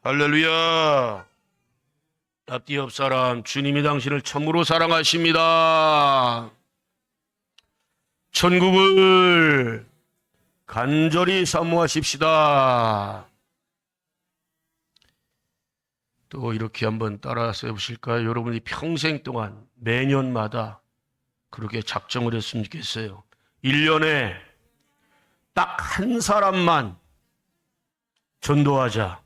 할렐루야. 앞뒤 옆 사람, 주님이 당신을 참으로 사랑하십니다. 천국을 간절히 사모하십시다. 또 이렇게 한번 따라서 해보실까요? 여러분이 평생 동안 매년마다 그렇게 작정을 했으면 좋겠어요. 1년에 딱 한 사람만 전도하자.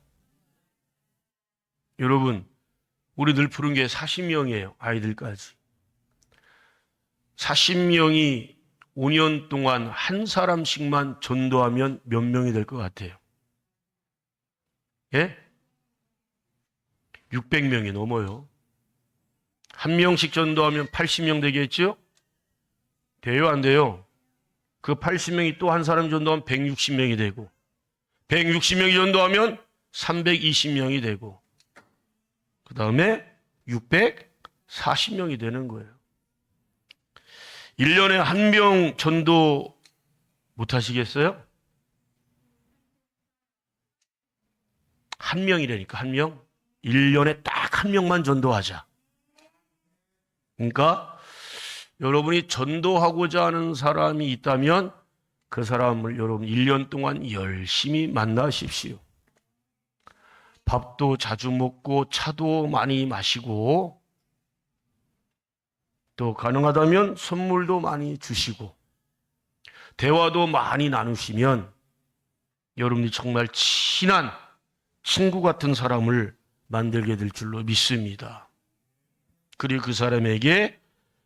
여러분, 우리 늘 푸른 게 40명이에요. 아이들까지. 40명이 5년 동안 한 사람씩만 전도하면 몇 명이 될 것 같아요? 예? 600명이 넘어요. 한 명씩 전도하면 80명 되겠죠? 돼요, 안 돼요? 그 80명이 또 한 사람 전도하면 160명이 되고, 160명이 전도하면 320명이 되고, 그 다음에 640명이 되는 거예요. 1년에 한 명 전도 못 하시겠어요? 한 명이라니까, 한 명. 1년에 딱 한 명만 전도하자. 그러니까 여러분이 전도하고자 하는 사람이 있다면 그 사람을 여러분 1년 동안 열심히 만나십시오. 밥도 자주 먹고 차도 많이 마시고 또 가능하다면 선물도 많이 주시고 대화도 많이 나누시면 여러분이 정말 친한 친구 같은 사람을 만들게 될 줄로 믿습니다. 그리고 그 사람에게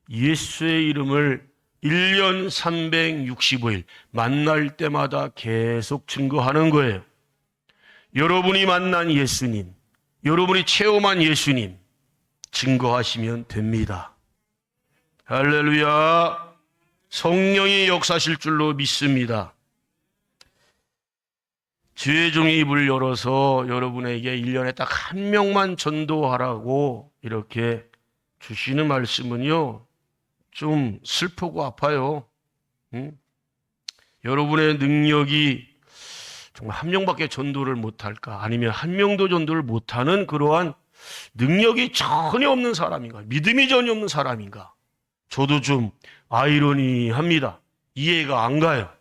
예수의 이름을 1년 365일 만날 때마다 계속 증거하는 거예요. 여러분이 만난 예수님, 여러분이 체험한 예수님 증거하시면 됩니다. 할렐루야. 성령이 역사하실 줄로 믿습니다. 주의 종이 입을 열어서 여러분에게 1년에 딱 한 명만 전도하라고 이렇게 주시는 말씀은요, 좀 슬프고 아파요. 여러분의 능력이 정말 한 명밖에 전도를 못할까? 아니면 한 명도 전도를 못하는 그러한 능력이 전혀 없는 사람인가? 믿음이 전혀 없는 사람인가? 저도 좀 아이러니합니다. 이해가 안 가요.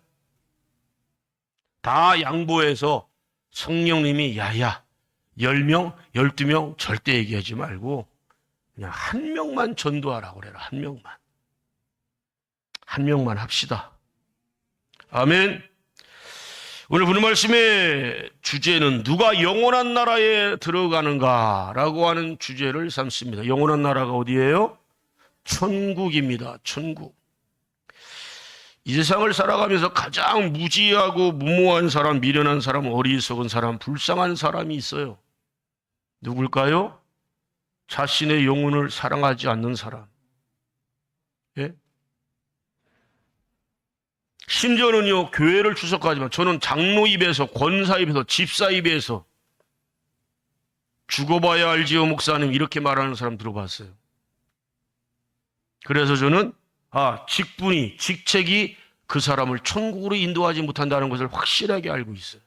다 양보해서 성령님이 야야 10명, 12명 절대 얘기하지 말고 그냥 한 명만 전도하라고 그래라. 한 명만. 한 명만 합시다. 아멘. 오늘 보는 말씀의 주제는 누가 영원한 나라에 들어가는가라고 하는 주제를 삼습니다. 영원한 나라가 어디예요? 천국입니다. 천국. 이 세상을 살아가면서 가장 무지하고 무모한 사람, 미련한 사람, 어리석은 사람, 불쌍한 사람이 있어요. 누굴까요? 자신의 영혼을 사랑하지 않는 사람. 예? 심지어는요, 교회를 출석하지만 저는 장로 입에서, 권사 입에서, 집사 입에서 죽어봐야 알지요, 목사님 이렇게 말하는 사람 들어봤어요. 그래서 저는 직분이, 직책이 그 사람을 천국으로 인도하지 못한다는 것을 확실하게 알고 있어요.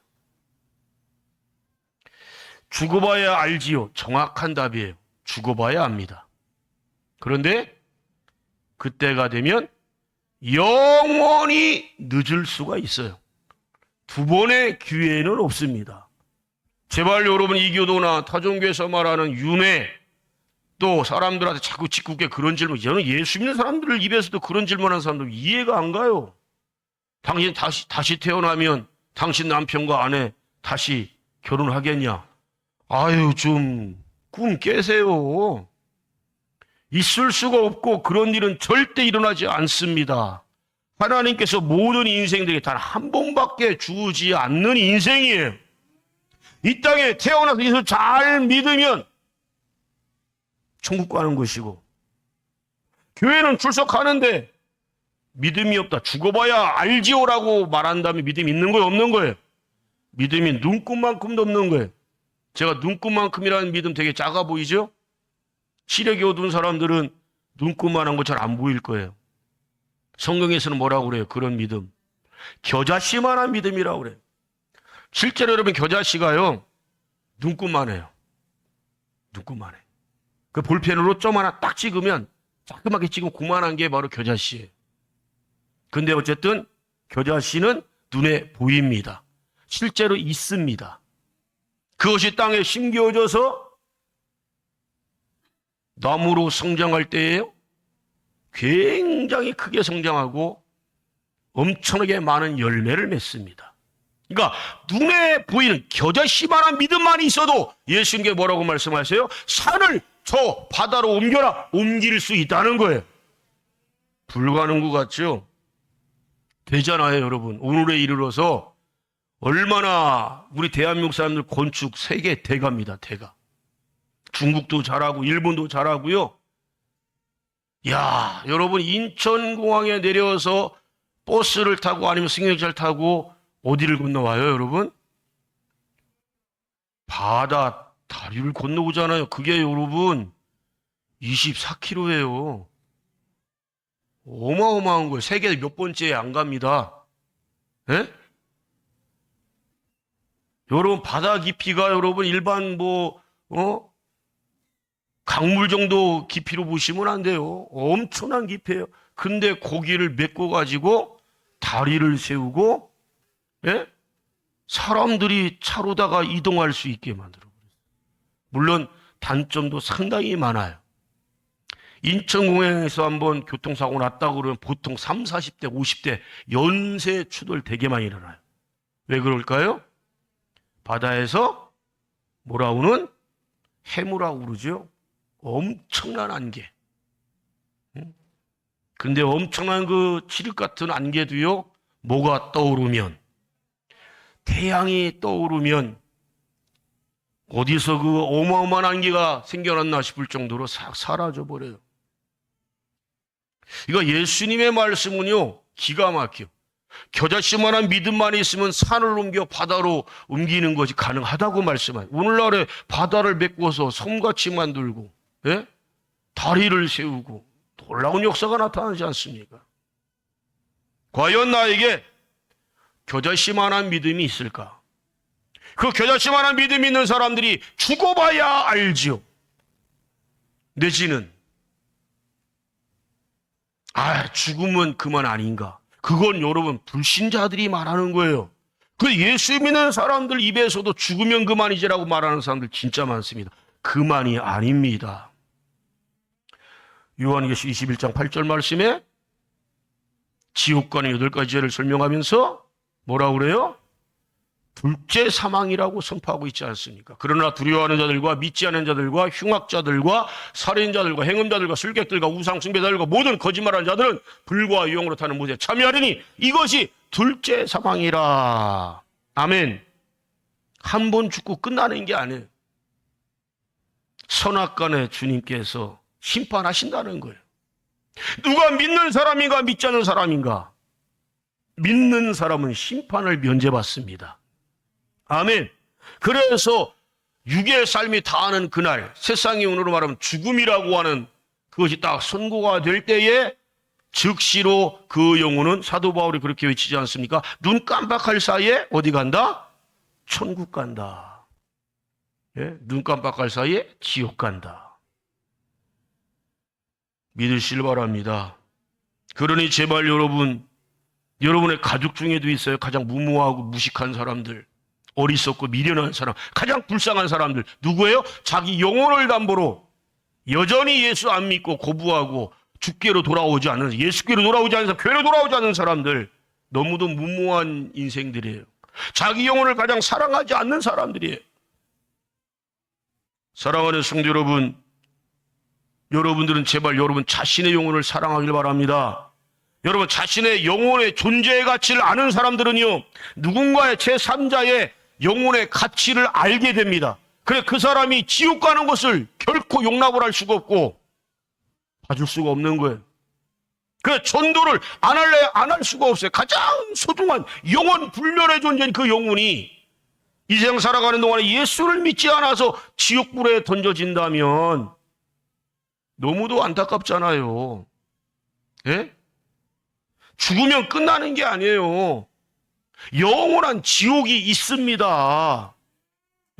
죽어봐야 알지요. 정확한 답이에요. 죽어봐야 압니다. 그런데 그때가 되면 영원히 늦을 수가 있어요. 두 번의 기회는 없습니다. 제발 여러분 이교도나 타종교에서 말하는 윤회 또 사람들한테 자꾸 짓궂게 그런 질문, 저는 예수 믿는 사람들 입에서도 그런 질문하는 사람들 이해가 안 가요. 당신 다시 태어나면 당신 남편과 아내 다시 결혼하겠냐? 아유, 좀 꿈 깨세요. 있을 수가 없고 그런 일은 절대 일어나지 않습니다. 하나님께서 모든 인생들에게 단 한 번밖에 주지 않는 인생이에요. 이 땅에 태어나서 예수 잘 믿으면 천국 가는 것이고, 교회는 출석하는데 믿음이 없다, 죽어봐야 알지요라고 말한다면 믿음이 있는 거예요, 없는 거예요? 믿음이 눈금만큼도 없는 거예요. 제가 눈금만큼이라는 믿음 되게 작아 보이죠? 시력이 어두운 사람들은 눈금만한 거 잘 안 보일 거예요. 성경에서는 뭐라고 그래요? 그런 믿음, 겨자씨만한 믿음이라고 그래요. 실제로 여러분 겨자씨가요, 눈곱만 해요. 눈곱만 해. 그 볼펜으로 점 하나 딱 찍으면 자그맣게 찍으면 그만한 게 바로 겨자씨예요. 근데 어쨌든 겨자씨는 눈에 보입니다. 실제로 있습니다. 그것이 땅에 심겨져서 나무로 성장할 때에요. 굉장히 크게 성장하고 엄청나게 많은 열매를 맺습니다. 그러니까 눈에 보이는 겨자씨만한 믿음만 있어도 예수님께 뭐라고 말씀하세요? 산을 저 바다로 옮겨라, 옮길 수 있다는 거예요. 불가능한 것 같죠? 되잖아요, 여러분. 오늘에 이르러서 얼마나 우리 대한민국 사람들 건축 세계 대가입니다, 대가. 중국도 잘하고 일본도 잘하고요. 야, 여러분 인천공항에 내려서 버스를 타고 아니면 승용차를 타고 어디를 건너와요, 여러분? 바다 다리를 건너오잖아요. 그게 여러분 24km예요. 어마어마한 거예요. 세계 몇 번째에 안 갑니다. 예? 여러분 바다 깊이가 여러분 일반 강물 정도 깊이로 보시면 안 돼요. 엄청난 깊이에요. 근데 고기를 메꿔 가지고 다리를 세우고, 예? 사람들이 차로다가 이동할 수 있게 만들어버렸어요. 물론 단점도 상당히 많아요. 인천공항에서 한번 교통사고 났다고 그러면 보통 30, 40대, 50대 연쇄 추돌 되게 많이 일어나요. 왜 그럴까요? 바다에서 몰아오는 해무라고 그러죠. 엄청난 안개. 근데 엄청난 그 칠흑 같은 안개도요, 뭐가 떠오르면, 태양이 떠오르면, 어디서 그 어마어마한 안개가 생겨났나 싶을 정도로 싹 사라져버려요. 이거 예수님의 말씀은요, 기가 막혀. 겨자씨만한 믿음만 있으면 산을 옮겨 바다로 옮기는 것이 가능하다고 말씀하요. 오늘날에 바다를 메꿔서 섬같이 만들고, 예? 다리를 세우고 놀라운 역사가 나타나지 않습니까? 과연 나에게 겨자씨만한 믿음이 있을까? 그 겨자씨만한 믿음이 있는 사람들이 죽어봐야 알지요. 내지는 죽으면 그만 아닌가? 그건 여러분 불신자들이 말하는 거예요. 그 예수 믿는 사람들 입에서도 죽으면 그만이지라고 말하는 사람들 진짜 많습니다. 그만이 아닙니다. 요한계시 21장 8절 말씀에 지옥관의 8가지 죄를 설명하면서 뭐라고 그래요? 둘째 사망이라고 선포하고 있지 않습니까? 그러나 두려워하는 자들과 믿지 않는 자들과 흉악자들과 살인자들과 행음자들과 술객들과 우상숭배자들과 모든 거짓말하는 자들은 불과 유황으로 타는 못에 참여하리니 이것이 둘째 사망이라. 아멘. 한 번 죽고 끝나는 게 아니에요. 선악간에 주님께서 심판하신다는 거예요. 누가 믿는 사람인가 믿지 않는 사람인가? 믿는 사람은 심판을 면제받습니다. 아멘. 그래서 육의 삶이 다하는 그날, 세상의 운으로 말하면 죽음이라고 하는 그것이 딱 선고가 될 때에 즉시로 그 영혼은 사도 바울이 그렇게 외치지 않습니까? 눈 깜빡할 사이에 어디 간다? 천국 간다. 예? 눈 깜빡할 사이에 지옥 간다. 믿으시길 바랍니다. 그러니 제발 여러분의 가족 중에도 있어요. 가장 무모하고 무식한 사람들. 어리석고 미련한 사람, 가장 불쌍한 사람들 누구예요? 자기 영혼을 담보로 여전히 예수 안 믿고 고부하고 주께로 돌아오지 않는, 예수께로 돌아오지 않는 사람, 교회로 돌아오지 않는 사람들, 너무도 무모한 인생들이에요. 자기 영혼을 가장 사랑하지 않는 사람들이에요. 사랑하는 성도 여러분, 여러분들은 제발 여러분 자신의 영혼을 사랑하길 바랍니다. 여러분 자신의 영혼의 존재의 가치를 아는 사람들은요, 누군가의 제3자의 영혼의 가치를 알게 됩니다. 그래 그 사람이 지옥 가는 것을 결코 용납을 할 수가 없고 봐줄 수가 없는 거예요. 그래 전도를 안 할 수가 없어요. 가장 소중한 영혼 불멸의 존재인 그 영혼이 이 세상 살아가는 동안에 예수를 믿지 않아서 지옥불에 던져진다면 너무도 안타깝잖아요. 예? 죽으면 끝나는 게 아니에요. 영원한 지옥이 있습니다.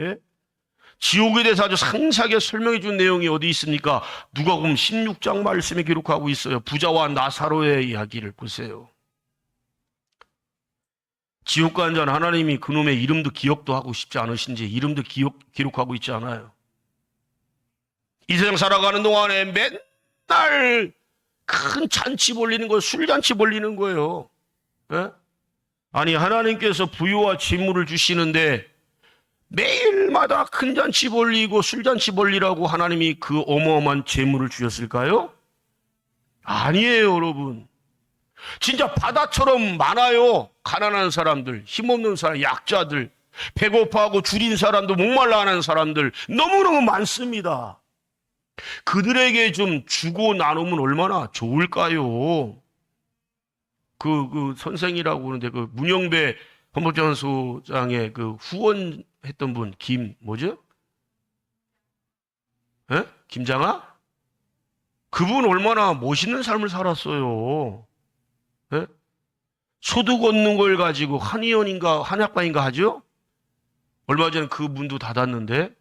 예? 지옥에 대해서 아주 상세하게 설명해 준 내용이 어디 있습니까? 누가복음 16장 말씀에 기록하고 있어요. 부자와 나사로의 이야기를 보세요. 지옥 간 자는 하나님이 그놈의 이름도 기억도 하고 싶지 않으신지 이름도 기록하고 있지 않아요. 이 세상 살아가는 동안에 맨날 큰 잔치 벌리는 거예요. 술잔치 벌리는 거예요. 예? 아니 하나님께서 부유와 재물을 주시는데 매일마다 큰 잔치 벌리고 술잔치 벌리라고 하나님이 그 어마어마한 재물을 주셨을까요? 아니에요, 여러분. 진짜 바다처럼 많아요. 가난한 사람들, 힘없는 사람, 약자들, 배고파하고 줄인 사람도 목말라 하는 사람들 너무너무 많습니다. 그들에게 좀 주고 나누면 얼마나 좋을까요? 그 선생이라고 하는데 그 문영배 헌법재판소장의 그 후원했던 분 뭐죠? 에? 김장하? 그분 얼마나 멋있는 삶을 살았어요. 에? 소득 얻는 걸 가지고 한의원인가 한약방인가 하죠? 얼마 전에 그 문도 닫았는데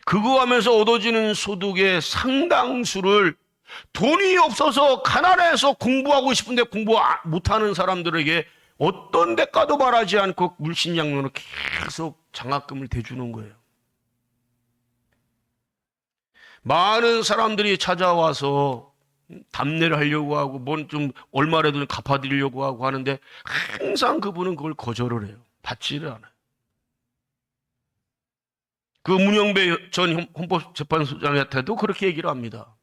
그거 하면서 얻어지는 소득의 상당수를 돈이 없어서 가난해서 공부하고 싶은데 공부 못하는 사람들에게 어떤 대가도 바라지 않고 물신양면으로 계속 장학금을 대주는 거예요. 많은 사람들이 찾아와서 답례를 하려고 하고 뭔 좀 얼마라도 갚아드리려고 하고 하는데 항상 그분은 그걸 거절을 해요. 받지를 않아요. 그 문영배 전 헌법재판소장한테도 그렇게 얘기를 합니다.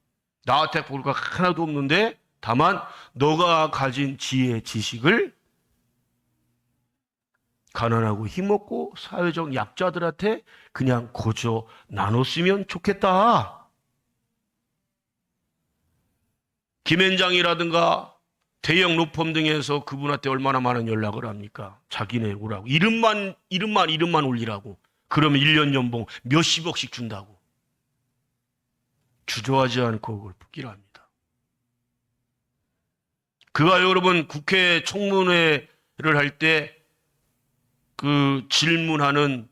나한테 볼 거 하나도 없는데 다만 너가 가진 지혜, 지식을 가난하고 힘없고 사회적 약자들한테 그냥 거저 나눴으면 좋겠다. 김앤장이라든가 대형 로펌 등에서 그분한테 얼마나 많은 연락을 합니까? 자기네 오라고. 이름만 올리라고. 그러면 1년 연봉 몇십억씩 준다고. 주저하지 않고 그걸 붙기로 합니다. 그가 여러분 국회 청문회를 할 때 그 질문하는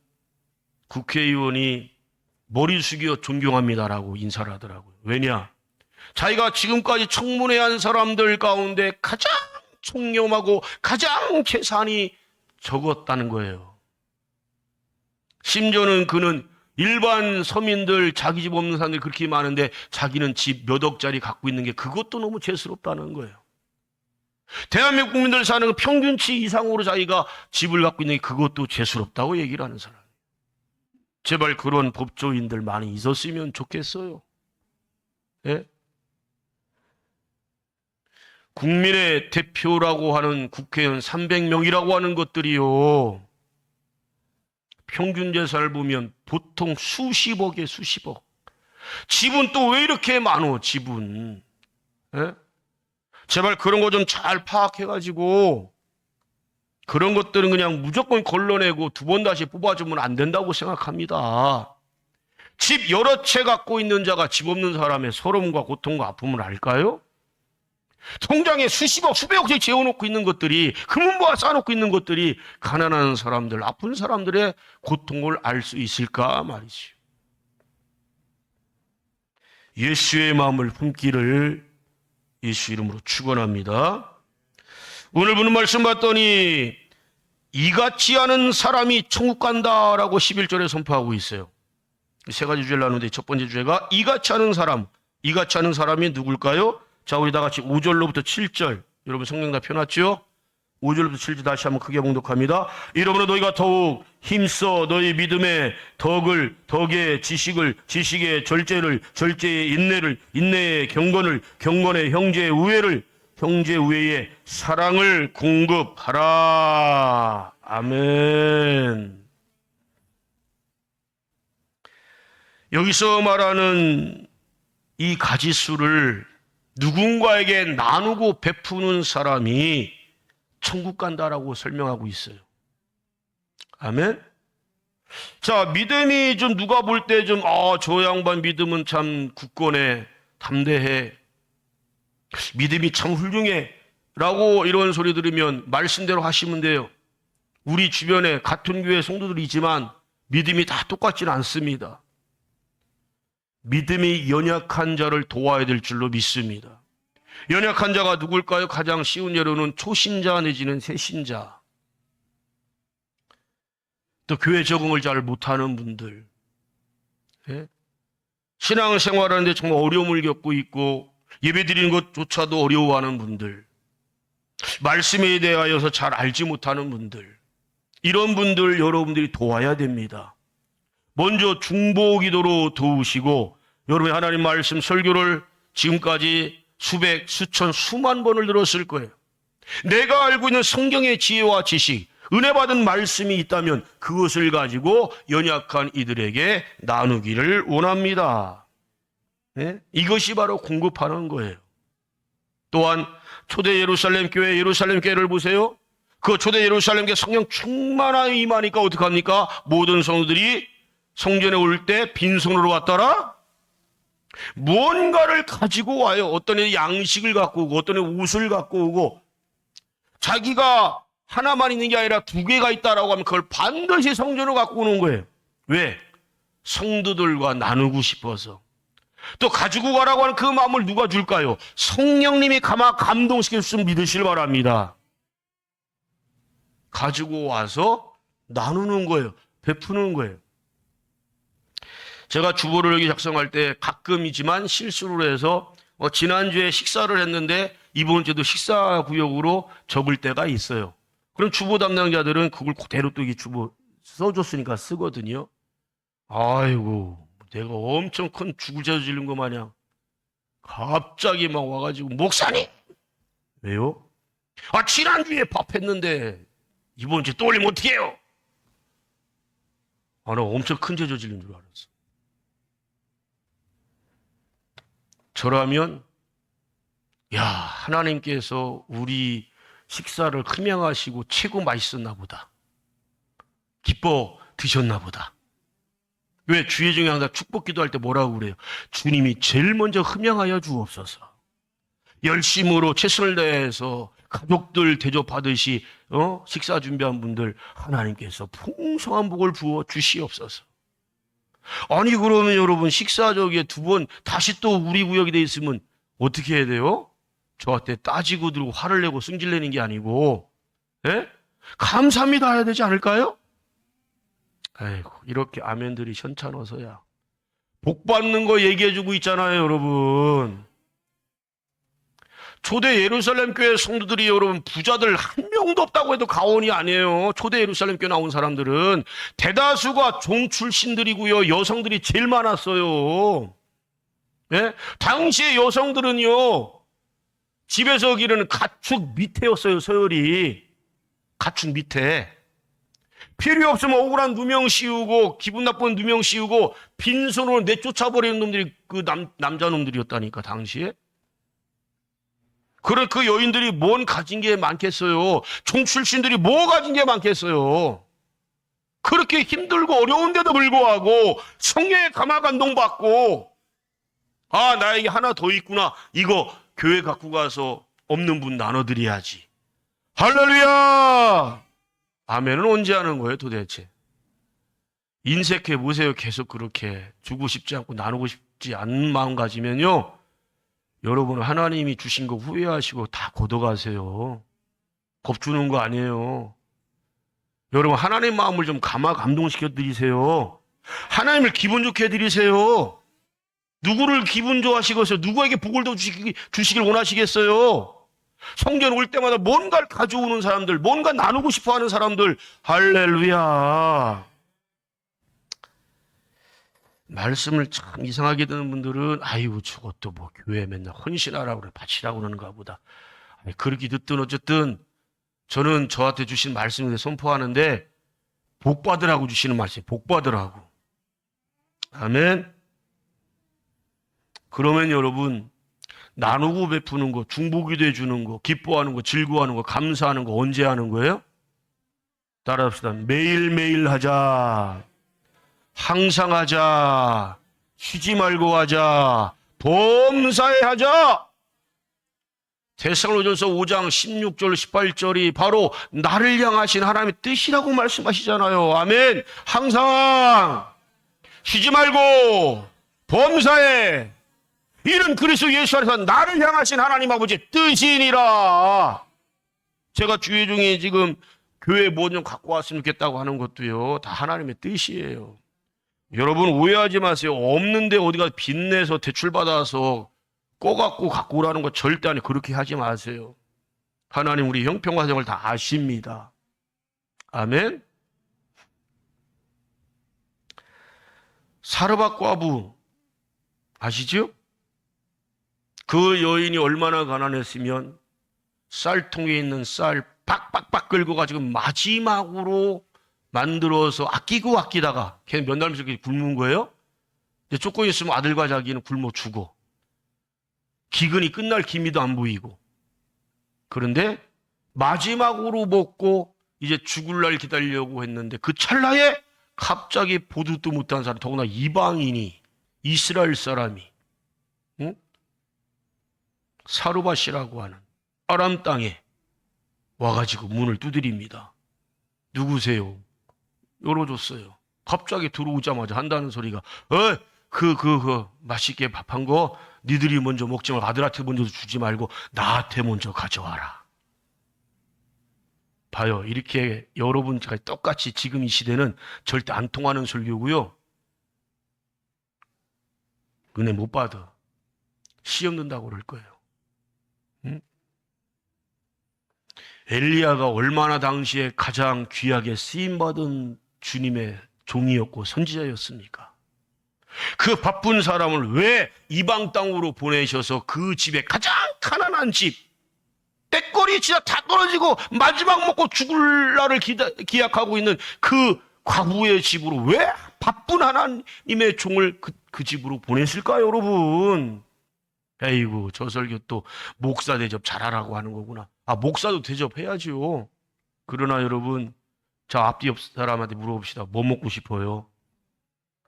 국회의원이 머리 숙여 존경합니다라고 인사를 하더라고요. 왜냐? 자기가 지금까지 청문회 한 사람들 가운데 가장 청렴하고 가장 재산이 적었다는 거예요. 심지어는 그는 일반 서민들, 자기 집 없는 사람들이 그렇게 많은데 자기는 집 몇 억짜리 갖고 있는 게 그것도 너무 죄스럽다는 거예요. 대한민국 국민들 사는 평균치 이상으로 자기가 집을 갖고 있는 게 그것도 죄스럽다고 얘기를 하는 사람. 제발 그런 법조인들 많이 있었으면 좋겠어요. 예? 국민의 대표라고 하는 국회의원 300명이라고 하는 것들이요. 평균 재산을 보면 보통 수십억에 수십억. 집은 또 왜 이렇게 많어, 집은. 예? 제발 그런 거 좀 잘 파악해가지고 그런 것들은 그냥 무조건 걸러내고 두 번 다시 뽑아주면 안 된다고 생각합니다. 집 여러 채 갖고 있는 자가 집 없는 사람의 서러움과 고통과 아픔을 알까요? 통장에 수십억, 수백억씩 재워놓고 있는 것들이 금은보화 쌓아놓고 있는 것들이 가난한 사람들, 아픈 사람들의 고통을 알 수 있을까 말이죠. 예수의 마음을 품기를 예수 이름으로 축원합니다. 오늘 보는 말씀 봤더니 이같이 하는 사람이 천국 간다라고 11절에 선포하고 있어요. 세 가지 주제를 나누는데 첫 번째 주제가 이같이 하는 사람. 이같이 하는 사람이 누굴까요? 자, 우리 다 같이 5절로부터 7절. 여러분 성경 다 펴놨죠? 5절부터 7절 다시 한번 크게 봉독합니다. 이러므로 너희가 더욱 힘써 너희 믿음의 덕의 지식의 절제를, 절제의 인내를, 인내의 경건을, 경건의 형제의 우애를, 형제 우애의 사랑을 공급하라. 아멘. 여기서 말하는 이 가지수를 누군가에게 나누고 베푸는 사람이 천국 간다라고 설명하고 있어요. 아멘. 자, 믿음이 좀 누가 볼 때 좀 저 양반 믿음은 참 굳건해, 담대해, 믿음이 참 훌륭해 라고 이런 소리 들으면 말씀대로 하시면 돼요. 우리 주변에 같은 교회 성도들이 있지만 믿음이 다 똑같지는 않습니다. 믿음이 연약한 자를 도와야 될 줄로 믿습니다. 연약한 자가 누굴까요? 가장 쉬운 예로는 초신자 내지는 새신자. 또 교회 적응을 잘 못하는 분들. 예? 신앙생활하는데 정말 어려움을 겪고 있고 예배드리는 것조차도 어려워하는 분들. 말씀에 대하여서 잘 알지 못하는 분들. 이런 분들 여러분들이 도와야 됩니다. 먼저 중보기도로 도우시고 여러분이 하나님 말씀 설교를 지금까지 수백, 수천, 수만 번을 들었을 거예요. 내가 알고 있는 성경의 지혜와 지식, 은혜 받은 말씀이 있다면 그것을 가지고 연약한 이들에게 나누기를 원합니다. 네? 이것이 바로 공급하는 거예요. 또한 초대 예루살렘 교회를 보세요. 그 초대 예루살렘 교회 성령 충만하게 임하니까 어떡합니까? 모든 성도들이 성전에 올 때 빈손으로 왔더라? 무언가를 가지고 와요. 어떤 애는 양식을 갖고 오고 어떤 애는 옷을 갖고 오고 자기가 하나만 있는 게 아니라 두 개가 있다라고 하면 그걸 반드시 성전으로 갖고 오는 거예요. 왜? 성도들과 나누고 싶어서. 또 가지고 가라고 하는 그 마음을 누가 줄까요? 성령님이 감동시킬 수 믿으시길 바랍니다. 가지고 와서 나누는 거예요. 베푸는 거예요. 제가 주보를 작성할 때 가끔이지만 실수를 해서 지난주에 식사를 했는데 이번 주에도 식사 구역으로 적을 때가 있어요. 그럼 주보 담당자들은 그걸 그대로 또 이 주보 써줬으니까 쓰거든요. 아이고, 내가 엄청 큰 죽을 죄 지른 거 마냥 갑자기 막 와가지고 목사님! 왜요? 지난주에 밥했는데 이번 주에 또 올리면 어떡해요? 나 엄청 큰 죄 저지른 줄 알았어. 저라면 하나님께서 우리 식사를 흠양하시고 최고 맛있었나 보다. 기뻐 드셨나 보다. 왜? 주의 중에 항상 축복 기도할 때 뭐라고 그래요? 주님이 제일 먼저 흠양하여 주옵소서. 열심으로 최선을 다해서 가족들 대접하듯이 식사 준비한 분들 하나님께서 풍성한 복을 부어 주시옵소서. 아니 그러면 여러분 식사 저기에 두 번 다시 또 우리 구역이 돼 있으면 어떻게 해야 돼요? 저한테 따지고 들고 화를 내고 승질내는 게 아니고 감사합니다 해야 되지 않을까요? 아이고 이렇게 아멘들이 현찬어서야 복 받는 거 얘기해주고 있잖아요 여러분. 초대 예루살렘 교회 성도들이 여러분 부자들 한 명도 없다고 해도 과언이 아니에요. 초대 예루살렘 교회 나온 사람들은 대다수가 종 출신들이고요. 여성들이 제일 많았어요. 당시의 여성들은요. 집에서 기르는 가축 밑에였어요. 서열이. 가축 밑에. 필요 없으면 억울한 누명 씌우고 기분 나쁜 누명 씌우고 빈손으로 내쫓아버리는 놈들이 그 남자 놈들이었다니까 당시에. 그런 그 여인들이 뭔 가진 게 많겠어요. 종 출신들이 뭐 가진 게 많겠어요. 그렇게 힘들고 어려운데도 불구하고 성령의 감화 감동받고 나에게 하나 더 있구나. 이거 교회 갖고 가서 없는 분 나눠드려야지. 할렐루야! 아멘은 언제 하는 거예요 도대체? 인색해 보세요. 계속 그렇게 주고 싶지 않고 나누고 싶지 않은 마음 가지면요. 여러분 하나님이 주신 거 후회하시고 다 걷어가세요. 겁주는 거 아니에요. 여러분 하나님 마음을 좀 감동시켜 드리세요. 하나님을 기분 좋게 해드리세요. 누구를 기분 좋아하시겠어요? 누구에게 복을 더 주시길 원하시겠어요? 성전 올 때마다 뭔가를 가져오는 사람들, 뭔가 나누고 싶어하는 사람들. 할렐루야. 말씀을 참 이상하게 듣는 분들은 아이고 저것도 뭐 교회 맨날 헌신하라고 그래 바치라고 그러는가 보다. 그렇게 듣든 어쨌든 저는 저한테 주신 말씀을 선포하는데 복 받으라고 주시는 말씀, 복 받으라고. 아멘. 그러면 여러분 나누고 베푸는 거, 중보기도 해주는 거, 기뻐하는 거, 즐거워하는 거, 감사하는 거 언제 하는 거예요? 따라합시다. 매일매일 하자. 항상 하자. 쉬지 말고 하자. 범사에 하자. 데살로니가전서 5장 16절 18절이 바로 나를 향하신 하나님의 뜻이라고 말씀하시잖아요. 아멘. 항상 쉬지 말고 범사에 이는 그리스도 예수 안에서 나를 향하신 하나님 아버지의 뜻이니라. 제가 주의 중에 지금 교회 뭐 좀 갖고 왔으면 좋겠다고 하는 것도요, 다 하나님의 뜻이에요. 여러분 오해하지 마세요. 없는데 어디가 빚내서 대출받아서 꺼갖고 갖고 오라는 거 절대 아니에요. 그렇게 하지 마세요. 하나님 우리 형평과정을 다 아십니다. 아멘. 사르밧 과부 아시죠? 그 여인이 얼마나 가난했으면 쌀통에 있는 쌀 빡빡빡 긁어 가지고 마지막으로 만들어서 아끼다가 걔 몇 날 이렇게 굶는 거예요. 이제 조금 있으면 아들과 자기는 굶어 죽어. 기근이 끝날 기미도 안 보이고. 그런데 마지막으로 먹고 이제 죽을 날 기다리려고 했는데 그 찰나에 갑자기 보듯도 못한 사람, 더구나 이방인이, 이스라엘 사람이, 응? 사르밧이라고 하는 아람 땅에 와가지고 문을 두드립니다. 누구세요? 열어줬어요. 갑자기 들어오자마자 한다는 소리가, 맛있게 밥한 거 니들이 먼저 먹지 말고 아들한테 먼저 주지 말고 나한테 먼저 가져와라. 봐요. 이렇게 여러분과 똑같이 지금 이 시대는 절대 안 통하는 설교고요. 은혜 못 받아. 시험 든다고 그럴 거예요. 응? 엘리야가 얼마나 당시에 가장 귀하게 쓰임받은 주님의 종이었고 선지자였습니까? 그 바쁜 사람을 왜 이방 땅으로 보내셔서 그 집에 가장 가난한 집, 때거리 진짜 다 떨어지고 마지막 먹고 죽을 날을 기약하고 있는 그 과부의 집으로 왜 바쁜 하나님의 종을 그 집으로 보냈을까요, 여러분? 에이구, 저 설교 또 목사 대접 잘하라고 하는 거구나. 목사도 대접해야죠. 그러나 여러분, 저 앞뒤 옆 사람한테 물어봅시다. 뭐 먹고 싶어요?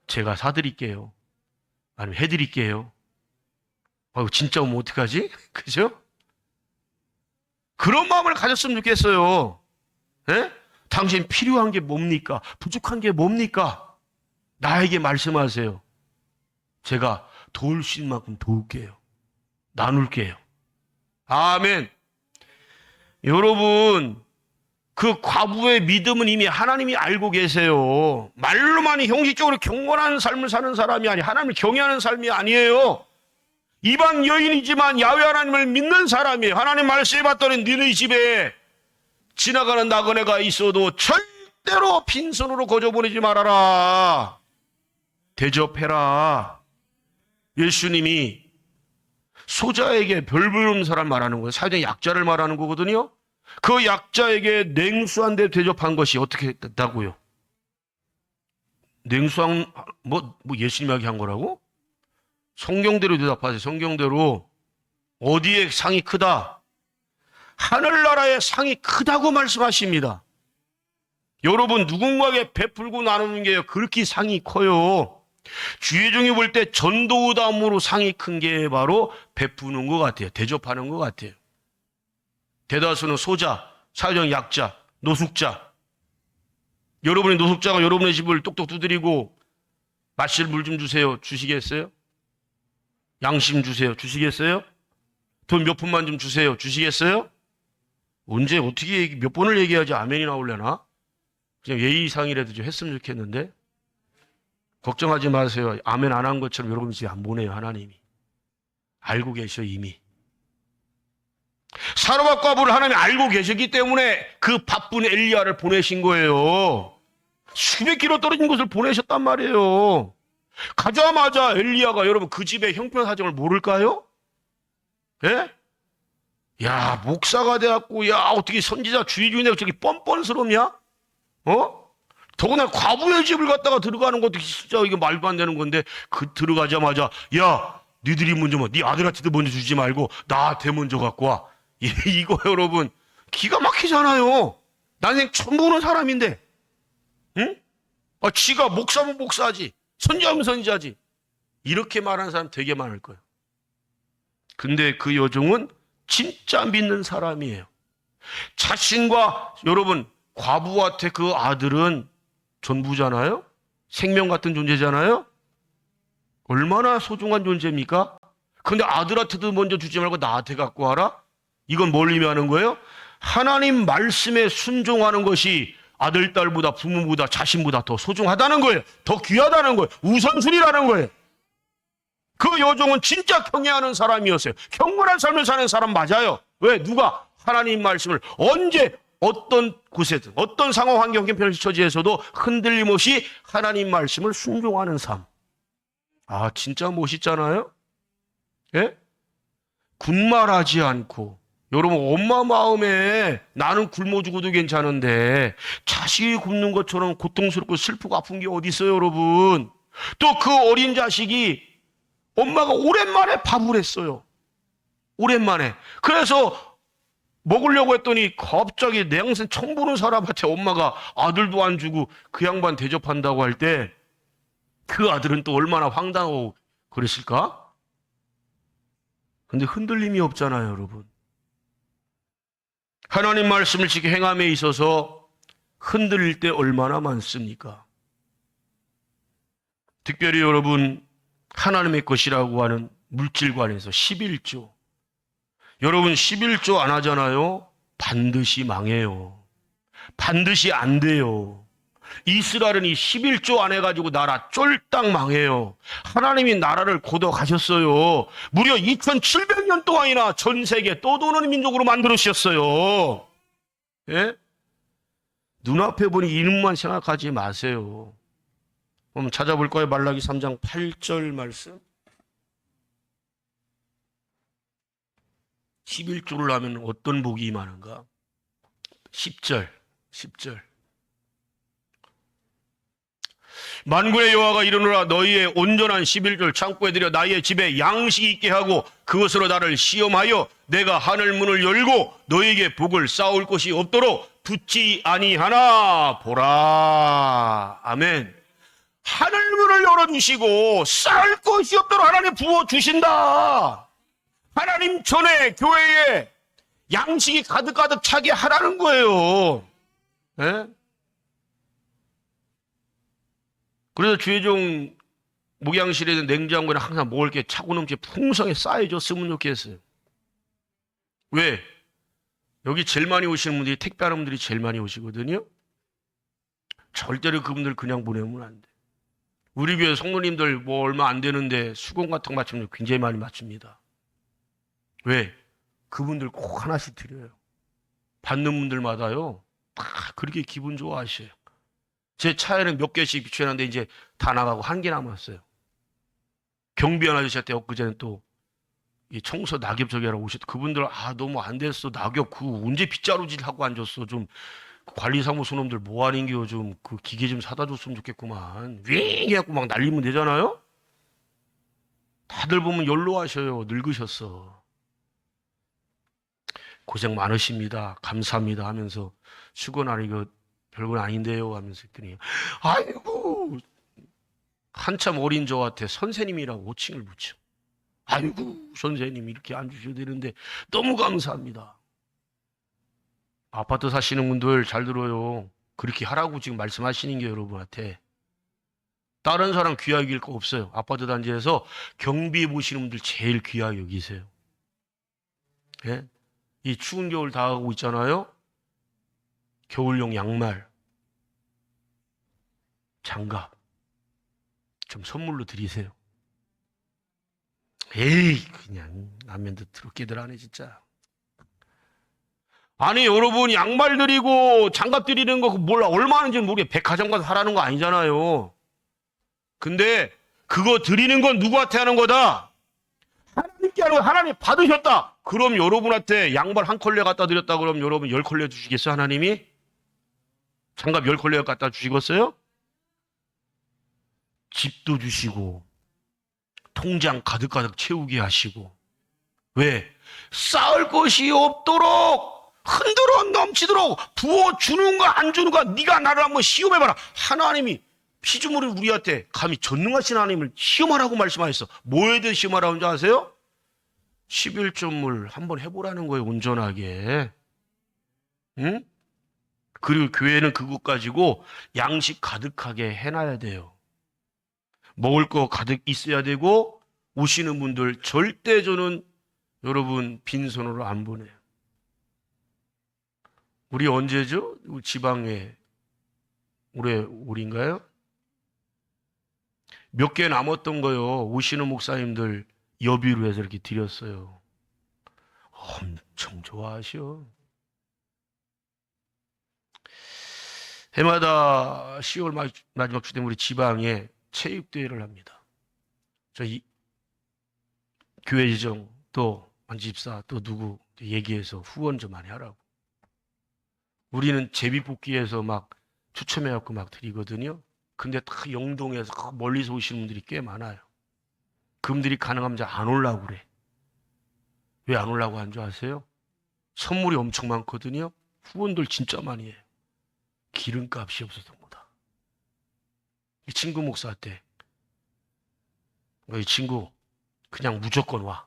제가 사드릴게요. 아니면 해드릴게요. 진짜 오면 어떡하지? 그죠? 그런 마음을 가졌으면 좋겠어요. 예? 당신 필요한 게 뭡니까? 부족한 게 뭡니까? 나에게 말씀하세요. 제가 도울 수 있는 만큼 도울게요. 나눌게요. 아멘. 여러분, 그 과부의 믿음은 이미 하나님이 알고 계세요. 말로만 형식적으로 경건한 삶을 사는 사람이 아니, 하나님을 경외하는 삶이 아니에요. 이방 여인이지만 야훼 하나님을 믿는 사람이에요. 하나님 말씀해 봤더니 너희 집에 지나가는 나그네가 있어도 절대로 빈손으로 거저보내지 말아라. 대접해라. 예수님이 소자에게 별 볼 사람 말하는 거예요. 사회적 약자를 말하는 거거든요. 그 약자에게 냉수한 데 대접한 것이 어떻게 됐다고요? 냉수한 뭐 예수님이 한 거라고? 성경대로 대답하세요. 성경대로. 어디에 상이 크다? 하늘나라의 상이 크다고 말씀하십니다. 여러분, 누군가에게 베풀고 나누는 게 그렇게 상이 커요. 주의 종이 볼 때 전도담으로 상이 큰 게 바로 베푸는 것 같아요. 대접하는 것 같아요. 대다수는 소자, 사회적 약자, 노숙자. 여러분의 노숙자가 여러분의 집을 똑똑 두드리고 마실 물 좀 주세요. 주시겠어요? 양심 주세요. 주시겠어요? 돈 몇 푼만 좀 주세요. 주시겠어요? 언제 어떻게 몇 번을 얘기하지 아멘이 나오려나? 그냥 예의상이라도 좀 했으면 좋겠는데. 걱정하지 마세요. 아멘 안 한 것처럼 여러분 집에 안 보내요. 하나님이. 알고 계셔 이미. 사르밧 과부를 하나님이 알고 계셨기 때문에 그 바쁜 엘리야를 보내신 거예요. 수백 킬로 떨어진 곳을 보내셨단 말이에요. 가자마자 엘리야가 여러분 그 집의 형편사정을 모를까요? 예? 야, 목사가 돼갖고, 야, 어떻게 선지자 주의 중에 저기 뻔뻔스럽냐? 더구나 과부의 집을 갖다가 들어가는 것도 진짜 이게 말도 안 되는 건데, 들어가자마자, 야, 니들이 먼저 네 아들한테도 먼저 주지 말고, 나한테 먼저 갖고 와. 이거 여러분, 기가 막히잖아요. 난생 처음 보는 사람인데, 응? 지가 목사면 목사지, 선지자면 선지자지. 이렇게 말하는 사람 되게 많을 거예요. 근데 그 여종은 진짜 믿는 사람이에요. 자신과 여러분 과부한테 그 아들은 전부잖아요. 생명 같은 존재잖아요. 얼마나 소중한 존재입니까? 근데 아들한테도 먼저 주지 말고 나한테 갖고 와라? 이건 뭘 의미하는 거예요? 하나님 말씀에 순종하는 것이 아들, 딸보다 부모보다 자신보다 더 소중하다는 거예요. 더 귀하다는 거예요. 우선순위라는 거예요. 그 여종은 진짜 경외하는 사람이었어요. 경건한 삶을 사는 사람 맞아요. 왜? 누가? 하나님 말씀을 언제 어떤 곳에든 어떤 상황 환경 형편처지에서도 흔들림 없이 하나님 말씀을 순종하는 삶. 아, 진짜 멋있잖아요. 예? 군말하지 않고. 여러분, 엄마 마음에 나는 굶어 죽어도 괜찮은데 자식이 굶는 것처럼 고통스럽고 슬프고 아픈 게 어디 있어요, 여러분? 또 그 어린 자식이 엄마가 오랜만에 밥을 했어요. 오랜만에. 그래서 먹으려고 했더니 갑자기 내 양생 처음 보는 사람한테 엄마가 아들도 안 주고 그 양반 대접한다고 할 때 그 아들은 또 얼마나 황당하고 그랬을까? 근데 흔들림이 없잖아요, 여러분. 하나님 말씀을 지켜 행함에 있어서 흔들릴 때 얼마나 많습니까? 특별히 여러분, 하나님의 것이라고 하는 물질관에서 11조. 여러분 11조 안 하잖아요. 반드시 망해요. 반드시 안 돼요. 이스라엘은 이 11조 안 해가지고 나라 쫄딱 망해요. 하나님이 나라를 고도하셨어요. 무려 2700년 동안이나 전 세계 떠도는 민족으로 만들으셨어요. 예? 눈앞에 보니 이름만 생각하지 마세요. 한번 찾아볼 거예요. 말라기 3장 8절 말씀. 11조를 하면 어떤 복이 임하는가? 10절. 만군의 여호와가 이르노라 너희의 온전한 11조를 창고에 들여 나의 집에 양식이 있게 하고 그것으로 나를 시험하여 내가 하늘 문을 열고 너희에게 복을 쌓을 것이 없도록 붙지 아니하나 보라. 아멘. 하늘 문을 열어주시고 쌓을 것이 없도록 하나님 부어주신다. 하나님 전에 교회에 양식이 가득가득 차게 하라는 거예요. 네? 그래서 주의종 목양실에는 냉장고에 항상 먹을 게 차고 넘게 풍성하게 쌓여졌으면 좋겠어요. 왜? 여기 제일 많이 오시는 분들이 택배하는 분들이 제일 많이 오시거든요. 절대로 그분들 그냥 보내면 안 돼. 우리 교회 성도님들 뭐 얼마 안 되는데 수건 같은 거 맞추면 굉장히 많이 맞춥니다. 왜? 그분들 꼭 하나씩 드려요. 받는 분들마다요. 다 그렇게 기분 좋아하셔요. 제 차에는 몇 개씩 비춰놨는데 이제 다 나가고 한 개 남았어요. 경비원 아저씨한테 엊그제는 또 이 청소 낙엽 저기 하러 오셨. 그분들 너무 안 됐어. 낙엽 그 언제 빗자루질 하고 앉았어. 좀 관리사무소 놈들 뭐 하는겨 좀 그 기계 좀 사다 줬으면 좋겠구만. 윙 해갖고 막 날리면 되잖아요. 다들 보면 연로하셔요. 늙으셨어. 고생 많으십니다. 감사합니다 하면서 수건 이거 별건 아닌데요 하면서 했더니 아이고 한참 어린 저한테 선생님이라고 호칭을 붙여. 아이고 선생님 이렇게 안 주셔도 되는데 너무 감사합니다. 아파트 사시는 분들 잘 들어요. 그렇게 하라고 지금 말씀하시는 게 여러분한테. 다른 사람 귀하게 여길 거 없어요. 아파트 단지에서 경비 보시는 분들 제일 귀하게 여기세요. 예? 이 추운 겨울 다 하고 있잖아요. 겨울용 양말, 장갑 좀 선물로 드리세요. 에이 그냥 라면도 더럽게들 하네 진짜. 아니 여러분 양말 드리고 장갑 드리는 거 몰라 얼마 하는지는 모르겠어요. 백화점 가서 하라는 거 아니잖아요. 근데 그거 드리는 건 누구한테 하는 거다? 하나님께 하는 거. 하나님 받으셨다. 그럼 여러분한테 양말 한 컬레 갖다 드렸다 그럼 여러분 10컬레 주시겠어요? 하나님이? 장갑 10컬레 갖다 주시겠어요? 집도 주시고 통장 가득가득 채우게 하시고. 왜? 쌓을 것이 없도록 흔들어 넘치도록 부어주는가 안 주는가 네가 나를 한번 시험해봐라. 하나님이 피조물을 우리한테 감히 전능하신 하나님을 시험하라고 말씀하셨어. 뭐에 대해 시험하라고 하는지 아세요? 11조물 한번 해보라는 거예요, 온전하게. 응? 그리고 교회는 그것 가지고 양식 가득하게 해놔야 돼요. 먹을 거 가득 있어야 되고, 오시는 분들 절대 저는 여러분 빈손으로 안 보내요. 우리 언제죠? 지방에 올해 우리인가요? 몇 개 남았던 거요. 오시는 목사님들 여비로 해서 이렇게 드렸어요. 엄청 좋아하셔. 해마다 10월 마지막 주 되면 우리 지방에 체육대회를 합니다. 저희 교회 지정 또 안집사 또 누구 얘기해서 후원 좀 많이 하라고. 우리는 제비뽑기에서 막 추첨해갖고 막 드리거든요. 근데 다 영동에서 멀리서 오시는 분들이 꽤 많아요. 그분들이 가능하면 안 오려고 그래. 왜 안 오려고 하는 줄 아세요? 선물이 엄청 많거든요. 후원들 진짜 많이 해요. 기름값이 없어서 못하. 이 친구 목사한테 이 친구 그냥 무조건 와.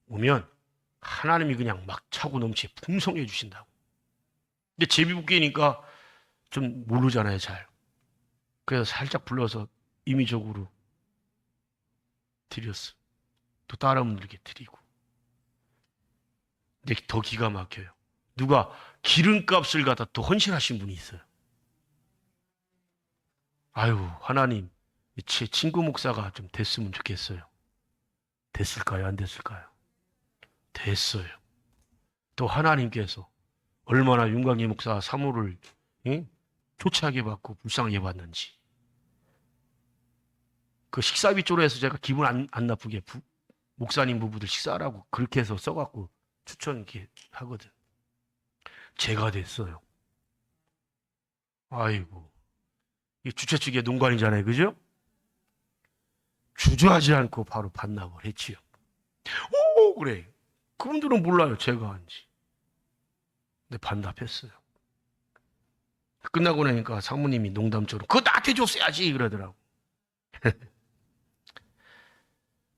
오면 하나님이 그냥 막 차고 넘치 풍성해 주신다고. 근데 제비뽑기니까 좀 모르잖아요, 잘. 그래서 살짝 불러서 임의적으로 드렸어. 또 다른 분들께 드리고. 근데 더 기가 막혀요. 누가 기름값을 갖다 또 헌신하신 분이 있어요. 아유, 하나님, 제 친구 목사가 좀 됐으면 좋겠어요. 됐을까요? 안 됐을까요? 됐어요. 또 하나님께서 얼마나 윤광희 목사 사모를 초췌하게 받고 불쌍하게 받는지. 그 식사비 쪽으로 해서 제가 기분 안 나쁘게 목사님 부부들 식사하라고 그렇게 해서 써갖고 추천 이렇게 하거든. 제가 됐어요. 아이고. 이 주최 측의 농간이잖아요. 그죠? 주저하지 않고 바로 반납을 했지요. 오, 그래. 그분들은 몰라요. 제가 한지. 근데 반납했어요. 끝나고 나니까 사모님이 농담처럼 그거 나한테 줬어야지 그러더라고.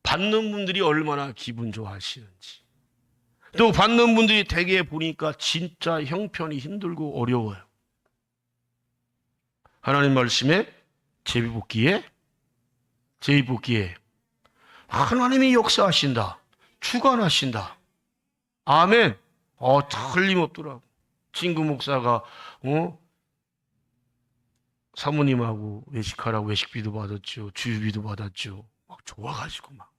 받는 분들이 얼마나 기분 좋아하시는지. 또 받는 분들이 되게 보니까 진짜 형편이 힘들고 어려워요. 하나님 말씀에 제비뽑기에 하나님이 역사하신다. 주관하신다. 아멘. 틀림없더라고. 친구 목사가 사모님하고 외식하라고 외식비도 받았죠. 주유비도 받았죠. 막 좋아가지고 막.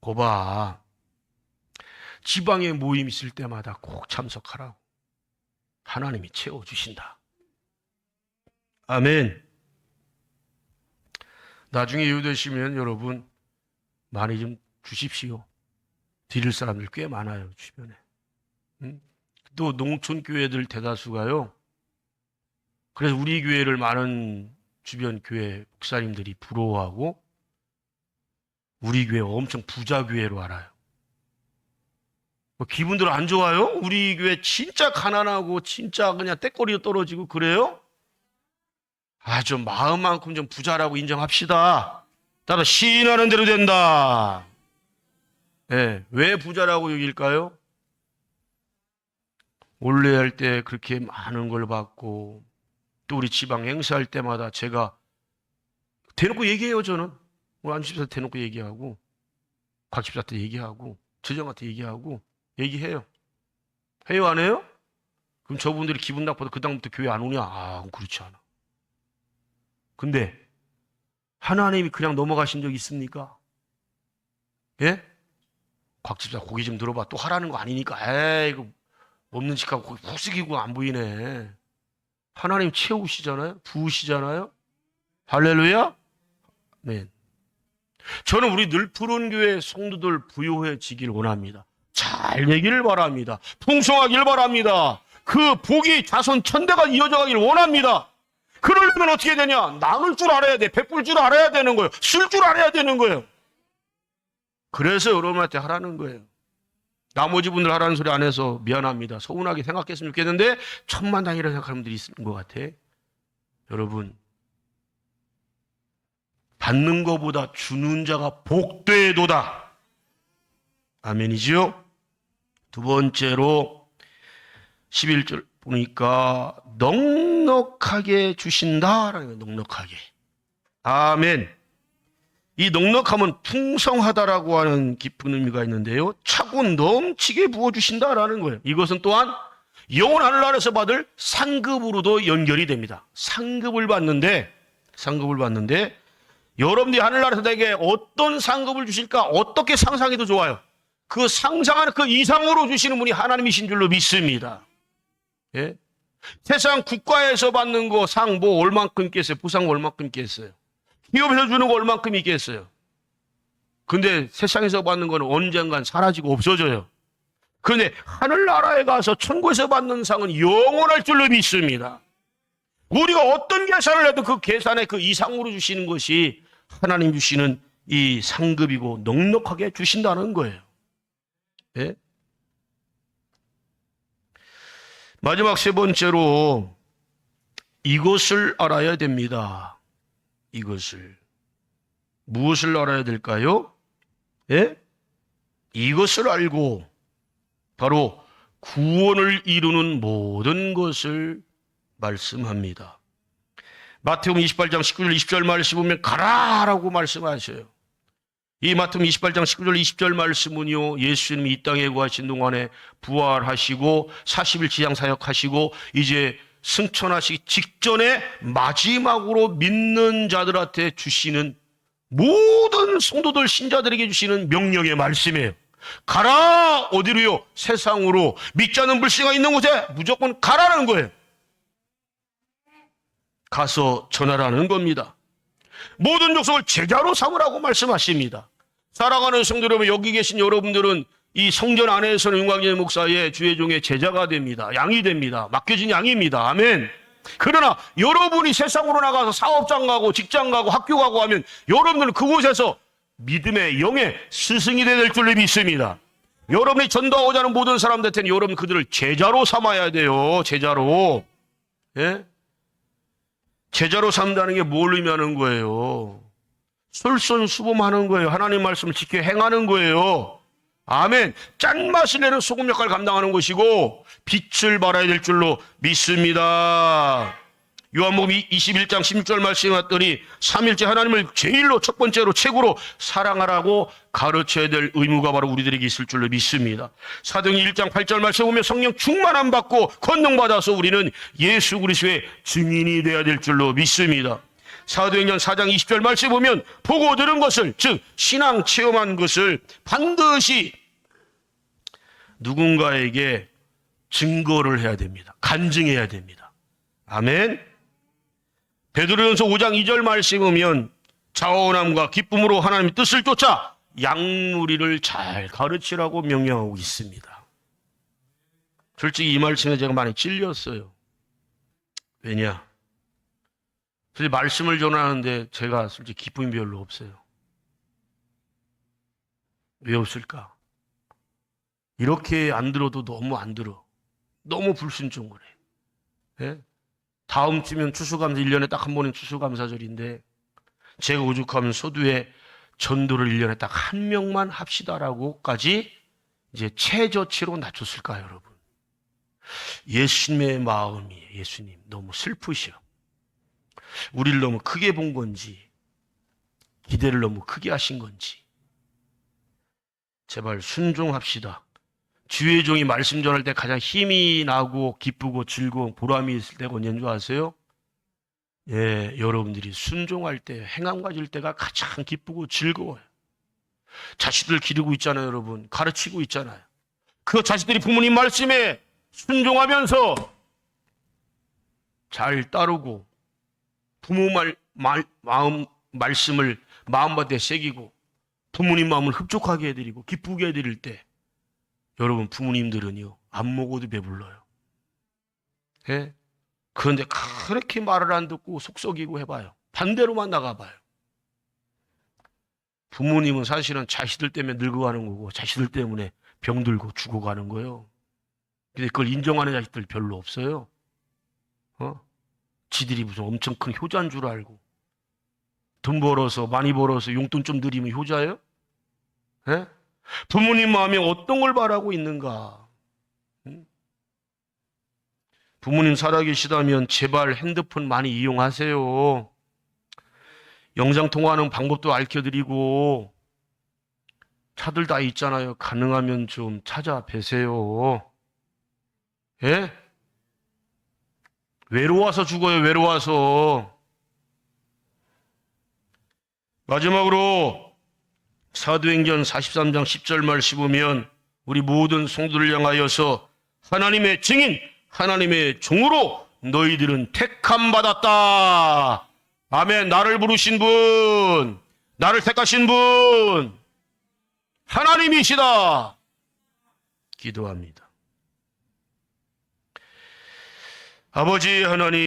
거봐. 지방에 모임 있을 때마다 꼭 참석하라고. 하나님이 채워주신다. 아멘. 나중에 여유 되시면 여러분 많이 좀 주십시오. 드릴 사람들 꽤 많아요. 주변에. 또 농촌 교회들 대다수가요. 그래서 우리 교회를 많은 주변 교회 목사님들이 부러워하고 우리 교회 엄청 부자 교회로 알아요. 기분들 안 좋아요? 우리 교회 진짜 가난하고 진짜 그냥 떼거리도 떨어지고 그래요? 좀 마음만큼 좀 부자라고 인정합시다. 따라 시인하는 대로 된다. 네, 왜 부자라고 여길까요? 올레 할 때 그렇게 많은 걸 받고 또 우리 지방 행사할 때마다 제가 대놓고 얘기해요. 저는 우리 안집사한테 대놓고 얘기하고 곽집사한테 얘기하고 저정한테 얘기하고 얘기해요. 해요 안 해요? 그럼 저분들이 기분 나빠도 그 다음부터 교회 안 오냐? 그렇지 않아. 근데 하나님이 그냥 넘어가신 적 있습니까? 예? 곽집사 고기 좀 들어봐. 또 하라는 거 아니니까. 이거 없는 척하고 고기 푹 숙이고 안 보이네. 하나님 채우시잖아요. 부으시잖아요. 할렐루야. 네. 저는 우리 늘푸른교회 성도들 부유해지길 원합니다. 잘 되기를 바랍니다. 풍성하길 바랍니다. 그 복이 자손 천대가 이어져 가길 원합니다. 그러려면 어떻게 되냐? 나눌 줄 알아야 돼. 베풀 줄 알아야 되는 거예요. 쓸 줄 알아야 되는 거예요. 그래서 여러분한테 하라는 거예요. 나머지 분들 하라는 소리 안 해서 미안합니다. 서운하게 생각했으면 좋겠는데 천만다행이라고 생각하는 분들이 있는 것 같아. 여러분, 받는 것보다 주는 자가 복되도다. 아멘이지요? 두 번째로 11절 보니까 넉넉하게 주신다라는 거예요. 넉넉하게. 아멘. 이 넉넉함은 풍성하다라고 하는 깊은 의미가 있는데요. 차고 넘치게 부어주신다라는 거예요. 이것은 또한 영원 하늘나라에서 받을 상급으로도 연결이 됩니다. 상급을 받는데 여러분들이 하늘나라에서 내게 어떤 상급을 주실까? 어떻게 상상해도 좋아요. 그 상상하는 그 이상으로 주시는 분이 하나님이신 줄로 믿습니다. 예? 세상 국가에서 받는 거 상 뭐 얼만큼 있겠어요? 부상 얼만큼 있겠어요? 기업에서 주는 거 얼만큼 있겠어요? 근데 세상에서 받는 거는 언젠간 사라지고 없어져요. 그런데 하늘나라에 가서 천국에서 받는 상은 영원할 줄로 믿습니다. 우리가 어떤 계산을 해도 그 계산의 그 이상으로 주시는 것이 하나님 주시는 이 상급이고 넉넉하게 주신다는 거예요. 예? 마지막 세 번째로 이것을 알아야 됩니다. 이것을. 무엇을 알아야 될까요? 예? 이것을 알고 바로 구원을 이루는 모든 것을 말씀합니다. 마태복음 28장 19절 20절 말씀 보면 가라라고 말씀하셔요. 이 마태복음 28장 19절 20절 말씀은요, 예수님이 이 땅에 거하신 동안에 부활하시고 40일 지상 사역하시고 이제 승천하시기 직전에 마지막으로 믿는 자들한테 주시는 모든 성도들 신자들에게 주시는 명령의 말씀이에요. 가라! 어디로요? 세상으로. 믿지 않는 불신가 있는 곳에 무조건 가라는 거예요. 가서 전하라는 겁니다. 모든 족속을 제자로 삼으라고 말씀하십니다. 사랑하는 성도 여러분, 여기 계신 여러분들은 이 성전 안에서는 윤광진 목사의 주의 종의 제자가 됩니다. 양이 됩니다. 맡겨진 양입니다. 아멘. 그러나 여러분이 세상으로 나가서 사업장 가고 직장 가고 학교 가고 하면 여러분들은 그곳에서 믿음의 영의 스승이 될 줄로 믿습니다. 여러분이 전도하고자 하는 모든 사람들한테는 여러분 그들을 제자로 삼아야 돼요. 제자로. 예? 제자로 삼다는 게 뭘 의미하는 거예요? 솔선수범하는 거예요. 하나님 말씀을 지켜 행하는 거예요. 아멘. 짠맛을 내는 소금 역할을 감당하는 것이고 빛을 발해야 될 줄로 믿습니다. 요한복음 21장 16절 말씀에 왔더니 삼일째 하나님을 제일로 첫 번째로 최고로 사랑하라고 가르쳐야 될 의무가 바로 우리들에게 있을 줄로 믿습니다. 사도행전 1장 8절 말씀에 보면 성령 충만함 받고 권능받아서 우리는 예수 그리스도의 증인이 되어야 될 줄로 믿습니다. 사도행전 4장 20절 말씀에 보면 보고 들은 것을, 즉 신앙 체험한 것을 반드시 누군가에게 증거를 해야 됩니다. 간증해야 됩니다. 아멘. 베드로전서 5장 2절 말씀에 보면 자원함과 기쁨으로 하나님의 뜻을 쫓아 양무리를 잘 가르치라고 명령하고 있습니다. 솔직히 이 말씀에 제가 많이 찔렸어요. 왜냐? 솔직히 말씀을 전하는데 제가 솔직히 기쁨이 별로 없어요. 왜 없을까? 이렇게 안 들어도 너무 안 들어. 너무 불순종을 해. 예? 다음 주면 추수감사 1년에 딱 한 번인 추수감사절인데 제가 오죽하면 소두에 전도를 1년에 딱 한 명만 합시다라고까지 이제 최저치로 낮췄을까요, 여러분? 예수님의 마음이 예수님 너무 슬프셔. 우리를 너무 크게 본 건지 기대를 너무 크게 하신 건지 제발 순종합시다. 주의 종이 말씀 전할 때 가장 힘이 나고 기쁘고 즐거운 보람이 있을 때가 언제인 줄 아세요? 예, 여러분들이 순종할 때 행함 가질 때가 가장 기쁘고 즐거워요. 자식들 기르고 있잖아요, 여러분. 가르치고 있잖아요. 그 자식들이 부모님 말씀에 순종하면서 잘 따르고 부모 말씀을 마음밭에 새기고 부모님 마음을 흡족하게 해드리고 기쁘게 해드릴 때 여러분 부모님들은요 안 먹어도 배불러요. 예? 그런데 그렇게 말을 안 듣고 속썩이고 해봐요. 반대로만 나가봐요. 부모님은 사실은 자식들 때문에 늙어가는 거고 자식들 때문에 병들고 죽어가는 거예요. 근데 그걸 인정하는 자식들 별로 없어요. 지들이 무슨 엄청 큰 효자인 줄 알고 돈 벌어서 많이 벌어서 용돈 좀 드리면 효자예요? 예? 부모님 마음에 어떤 걸 바라고 있는가? 부모님 살아계시다면 제발 핸드폰 많이 이용하세요. 영상통화하는 방법도 알려드리고 차들 다 있잖아요. 가능하면 좀 찾아뵈세요. 예? 외로워서 죽어요. 외로워서. 마지막으로 사도행전 43장 10절 말씀 보면 우리 모든 성도를 향하여서 하나님의 증인, 하나님의 종으로 너희들은 택함 받았다. 아멘. 나를 부르신 분, 나를 택하신 분 하나님이시다. 기도합니다. 아버지 하나님,